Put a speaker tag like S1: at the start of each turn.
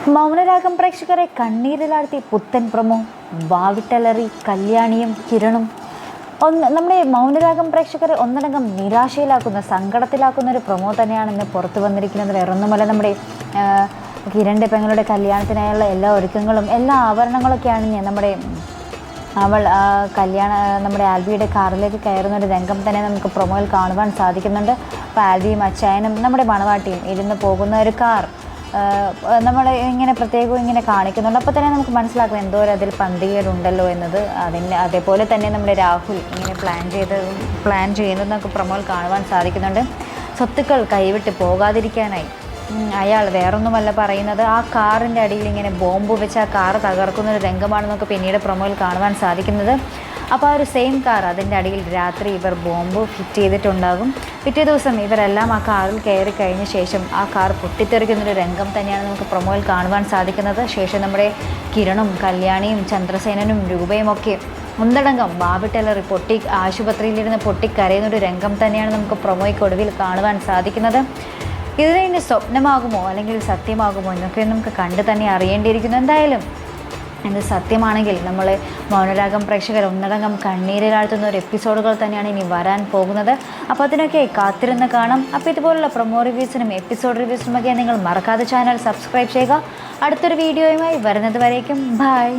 S1: മൗനരാഗം പ്രേക്ഷകരെ കണ്ണീരിലാഴ്ത്തി പുത്തൻ പ്രൊമോ. വാവിട്ടലറി കല്യാണിയും കിരണും. നമ്മുടെ മൗനരാഗം പ്രേക്ഷകരെ ഒന്നടങ്കം നിരാശയിലാക്കുന്ന, സങ്കടത്തിലാക്കുന്ന ഒരു പ്രൊമോ തന്നെയാണ് ഇന്ന് പുറത്തു വന്നിരിക്കുന്നത്. വേറൊന്നുമല്ല, നമ്മുടെ കിരണിൻ്റെ പെങ്ങളുടെ കല്യാണത്തിനായുള്ള എല്ലാ ഒരുക്കങ്ങളും എല്ലാ ആഭരണങ്ങളൊക്കെയാണ് അവൾ നമ്മുടെ ആൽബിയുടെ കാറിലേക്ക് കയറുന്ന ഒരു രംഗം തന്നെ നമുക്ക് പ്രൊമോയിൽ കാണുവാൻ സാധിക്കുന്നുണ്ട്. അപ്പോൾ ആൽബിയും അച്ചായനും നമ്മുടെ മണവാട്ടിയും ഇരുന്ന് പോകുന്ന ഒരു കാർ നമ്മൾ ഇങ്ങനെ പ്രത്യേകം ഇങ്ങനെ കാണിക്കുന്നുണ്ട്. അപ്പോൾ തന്നെ നമുക്ക് മനസ്സിലാക്കും എന്തോരം അതിൽ പന്തികേടുണ്ടല്ലോ എന്നത്. അതേപോലെ തന്നെ നമ്മുടെ രാഹുൽ ഇങ്ങനെ പ്ലാൻ ചെയ്യുന്നതെന്നൊക്കെ പ്രൊമോയിൽ കാണുവാൻ സാധിക്കുന്നുണ്ട്. സ്വത്തുക്കൾ കൈവിട്ട് പോകാതിരിക്കാനായി അയാൾ വേറൊന്നുമല്ല പറയുന്നത്, ആ കാറിൻ്റെ അടിയിൽ ഇങ്ങനെ ബോംബ് വെച്ച് ആ കാർ തകർക്കുന്ന ഒരു രംഗമാണെന്നൊക്കെ പിന്നീട് പ്രൊമോയിൽ കാണുവാൻ സാധിക്കുന്നത്. അപ്പോൾ ആ ഒരു സെയിം കാർ, അതിൻ്റെ അടിയിൽ രാത്രി ഇവർ ബോംബ് ഫിറ്റ് ചെയ്തിട്ടുണ്ടാകും. പിറ്റേ ദിവസം ഇവരെല്ലാം ആ കാറിൽ കയറി കഴിഞ്ഞ ശേഷം ആ കാർ പൊട്ടിത്തെറിക്കുന്നൊരു രംഗം തന്നെയാണ് നമുക്ക് പ്രൊമോയിൽ കാണുവാൻ സാധിക്കുന്നത്. ശേഷം നമ്മുടെ കിരണും കല്യാണിയും ചന്ദ്രസേനനും രൂപയും ഒക്കെ ഒന്നടങ്കം വാവിട്ടലറി ആശുപത്രിയിലിരുന്ന് പൊട്ടിക്കരയുന്നൊരു രംഗം തന്നെയാണ് നമുക്ക് പ്രൊമോയ്ക്കൊടുവിൽ കാണുവാൻ സാധിക്കുന്നത്. ഇതിന് സ്വപ്നമാകുമോ അല്ലെങ്കിൽ സത്യമാകുമോ എന്നൊക്കെ നമുക്ക് കണ്ട് തന്നെ അറിയേണ്ടിയിരിക്കുന്നു. എന്തായാലും ഇത് സത്യമാണെങ്കിൽ നമ്മൾ മൗനരാഗം പ്രേക്ഷകർ ഒന്നടങ്കം കണ്ണീരിലാഴ്ത്തുന്ന ഒരു എപ്പിസോഡുകൾ തന്നെയാണ് ഇനി വരാൻ പോകുന്നത്. അപ്പോൾ അതിനൊക്കെ കാത്തിരുന്ന് കാണാം. അപ്പോൾ ഇതുപോലുള്ള പ്രൊമോ റിവ്യൂസിനും എപ്പിസോഡ് റിവ്യൂസിനുമൊക്കെ നിങ്ങൾ മറക്കാതെ ചാനൽ സബ്സ്ക്രൈബ് ചെയ്യുക. അടുത്തൊരു വീഡിയോയുമായി വരുന്നത് വരേക്കും ബൈ.